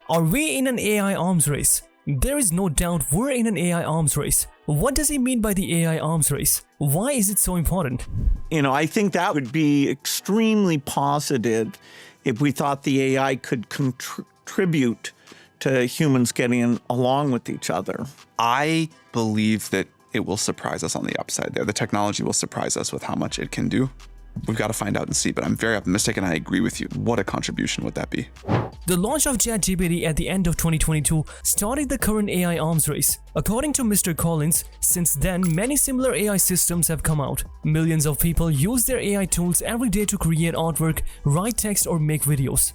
Are we in an AI arms race? There is no doubt we're in an AI arms race. What does he mean by the AI arms race? Why is it so important? I think that would be extremely positive if we thought the AI could contribute to humans getting along with each other. I believe that it will surprise us on the upside there. The technology will surprise us with how much it can do. We've got to find out and see, but I'm very optimistic and I agree with you. What a contribution would that be? The launch of ChatGPT at the end of 2022 started the current AI arms race. According to Mr. Collins, since then many similar AI systems have come out. Millions of people use their AI tools every day to create artwork, write text or make videos.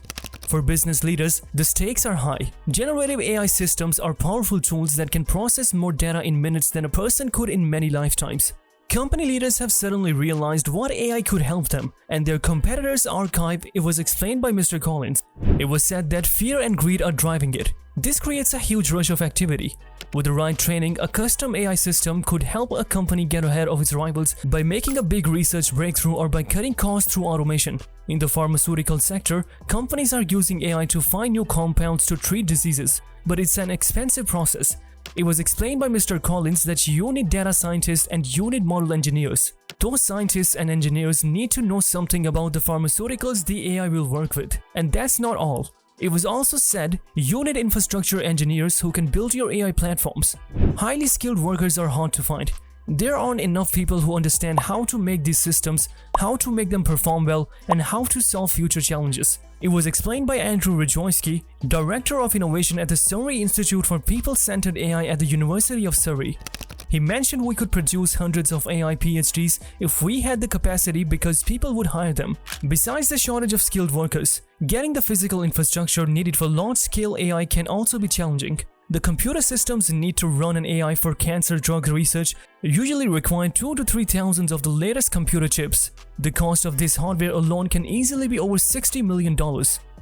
For business leaders, the stakes are high. Generative AI systems are powerful tools that can process more data in minutes than a person could in many lifetimes. Company leaders have suddenly realized what AI could help them, and their competitors' archive. It was explained by Mr. Collins. It was said that fear and greed are driving it. This creates a huge rush of activity. With the right training, a custom AI system could help a company get ahead of its rivals by making a big research breakthrough or by cutting costs through automation. In the pharmaceutical sector, companies are using AI to find new compounds to treat diseases, but it's an expensive process. It was explained by Mr. Collins that you need data scientists and you need model engineers. Those scientists and engineers need to know something about the pharmaceuticals the AI will work with. And that's not all. It was also said you need infrastructure engineers who can build your AI platforms. Highly skilled workers are hard to find. There aren't enough people who understand how to make these systems, how to make them perform well, and how to solve future challenges. It was explained by Andrew Rojewski, Director of Innovation at the Surrey Institute for People-Centered AI at the University of Surrey. He mentioned we could produce hundreds of AI PhDs if we had the capacity because people would hire them. Besides the shortage of skilled workers, getting the physical infrastructure needed for large-scale AI can also be challenging. The computer systems need to run an AI for cancer drug research usually require 2,000 to 3,000 of the latest computer chips. The cost of this hardware alone can easily be over $60 million,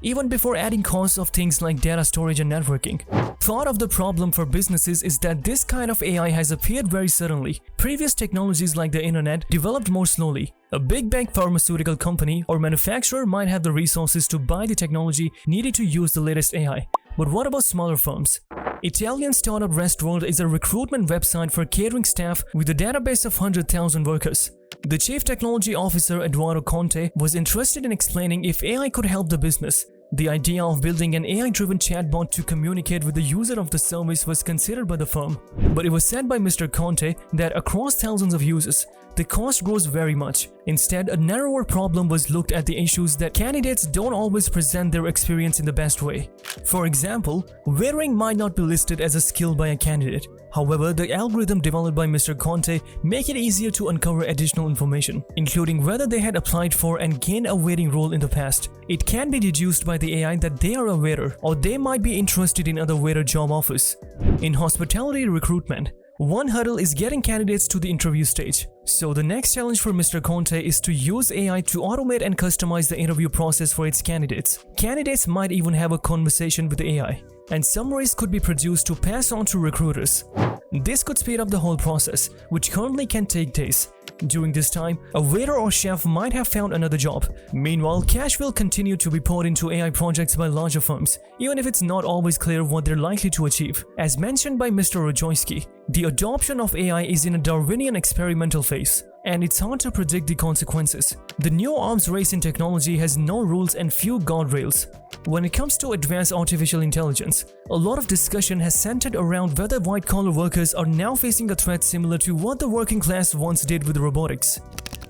even before adding costs of things like data storage and networking. Part of the problem for businesses is that this kind of AI has appeared very suddenly. Previous technologies like the internet developed more slowly. A big bank pharmaceutical company or manufacturer might have the resources to buy the technology needed to use the latest AI. But what about smaller firms? Italian startup Restworld is a recruitment website for catering staff with a database of 100,000 workers. The chief technology officer, Eduardo Conte, was interested in explaining if AI could help the business. The idea of building an AI-driven chatbot to communicate with the user of the service was considered by the firm. But it was said by Mr. Conte that across thousands of users, the cost grows very much. Instead, a narrower problem was looked at the issues that candidates don't always present their experience in the best way. For example, wearing might not be listed as a skill by a candidate. However, the algorithm developed by Mr. Conte make it easier to uncover additional information, including whether they had applied for and gained a waiting role in the past. It can be deduced by the AI that they are a waiter or they might be interested in other waiter job offers. In hospitality recruitment, one hurdle is getting candidates to the interview stage. So the next challenge for Mr. Conte is to use AI to automate and customize the interview process for its candidates. Candidates might even have a conversation with the AI, and summaries could be produced to pass on to recruiters. This could speed up the whole process, which currently can take days. During this time, a waiter or chef might have found another job. Meanwhile, cash will continue to be poured into AI projects by larger firms, even if it's not always clear what they're likely to achieve. As mentioned by Mr. Rojewski, the adoption of AI is in a Darwinian experimental phase, and it's hard to predict the consequences. The new arms race in technology has no rules and few guardrails. When it comes to advanced artificial intelligence, a lot of discussion has centered around whether white-collar workers are now facing a threat similar to what the working class once did with robotics.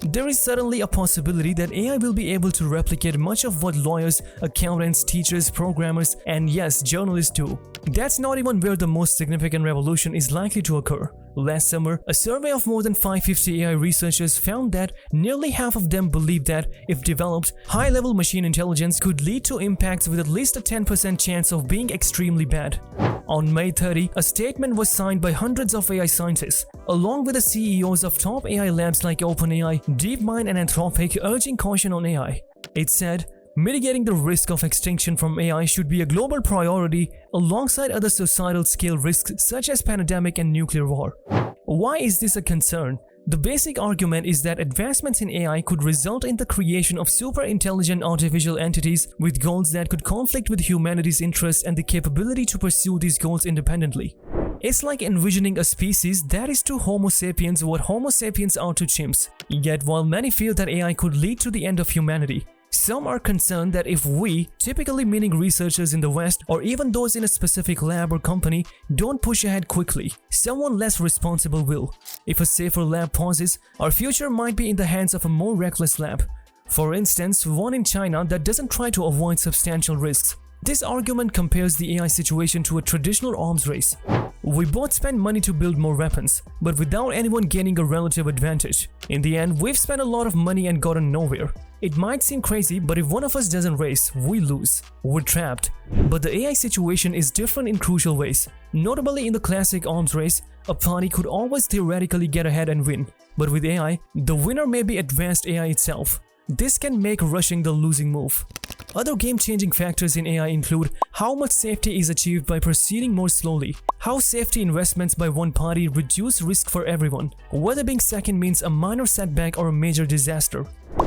There is certainly a possibility that AI will be able to replicate much of what lawyers, accountants, teachers, programmers, and yes, journalists do. That's not even where the most significant revolution is likely to occur. Last summer, a survey of more than 550 AI researchers found that nearly half of them believe that, if developed, high-level machine intelligence could lead to impacts with at least a 10% chance of being extremely bad. On May 30, a statement was signed by hundreds of AI scientists, along with the CEOs of top AI labs like OpenAI, DeepMind, and Anthropic, urging caution on AI. It said, mitigating the risk of extinction from AI should be a global priority alongside other societal scale risks such as pandemic and nuclear war. Why is this a concern? The basic argument is that advancements in AI could result in the creation of super intelligent artificial entities with goals that could conflict with humanity's interests and the capability to pursue these goals independently. It's like envisioning a species that is to Homo sapiens what Homo sapiens are to chimps. Yet while many feel that AI could lead to the end of humanity, some are concerned that if we, typically meaning researchers in the West or even those in a specific lab or company, don't push ahead quickly, someone less responsible will. If a safer lab pauses, our future might be in the hands of a more reckless lab. For instance, one in China that doesn't try to avoid substantial risks. This argument compares the AI situation to a traditional arms race. We both spend money to build more weapons, but without anyone gaining a relative advantage. In the end, we've spent a lot of money and gotten nowhere. It might seem crazy, but if one of us doesn't race, we lose. We're trapped. But the AI situation is different in crucial ways. Notably, in the classic arms race, a party could always theoretically get ahead and win. But with AI, the winner may be advanced AI itself. This can make rushing the losing move. Other game-changing factors in AI include how much safety is achieved by proceeding more slowly, how safety investments by one party reduce risk for everyone, whether being second means a minor setback or a major disaster,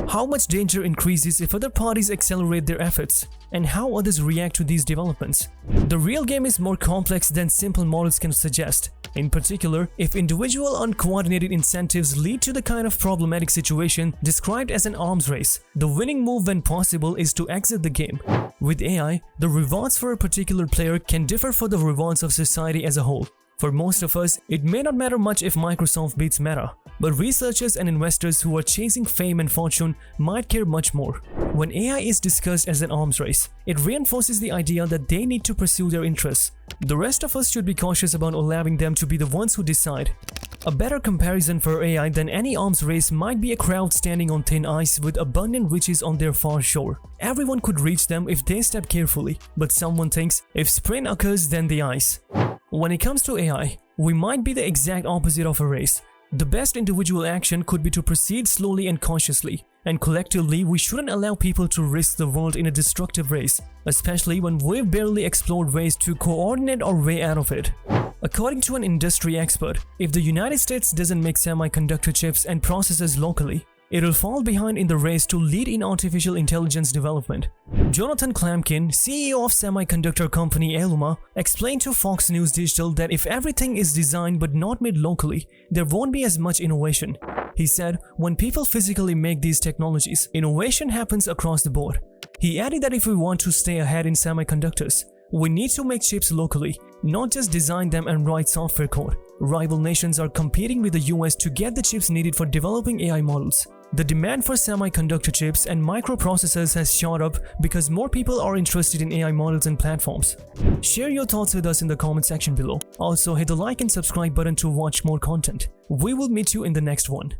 how much danger increases if other parties accelerate their efforts, and how others react to these developments. The real game is more complex than simple models can suggest. In particular, if individual uncoordinated incentives lead to the kind of problematic situation described as an arms race, the winning move when possible is to exit the game. With AI, the rewards for a particular player can differ from the rewards of society as a whole. For most of us, it may not matter much if Microsoft beats Meta, but researchers and investors who are chasing fame and fortune might care much more. When AI is discussed as an arms race, it reinforces the idea that they need to pursue their interests. The rest of us should be cautious about allowing them to be the ones who decide. A better comparison for AI than any arms race might be a crowd standing on thin ice with abundant riches on their far shore. Everyone could reach them if they step carefully, but someone thinks if sprint occurs, then the ice. When it comes to AI, we might be the exact opposite of a race. The best individual action could be to proceed slowly and cautiously, and collectively we shouldn't allow people to risk the world in a destructive race, especially when we've barely explored ways to coordinate our way out of it. According to an industry expert, if the United States doesn't make semiconductor chips and processors locally, it'll fall behind in the race to lead in artificial intelligence development. Jonathan Klamkin, CEO of semiconductor company Aeluma, explained to Fox News Digital that if everything is designed but not made locally, there won't be as much innovation. He said, when people physically make these technologies, innovation happens across the board. He added that if we want to stay ahead in semiconductors, we need to make chips locally, not just design them and write software code. Rival nations are competing with the US to get the chips needed for developing AI models. The demand for semiconductor chips and microprocessors has shot up because more people are interested in AI models and platforms. Share your thoughts with us in the comment section below. Also, hit the like and subscribe button to watch more content. We will meet you in the next one.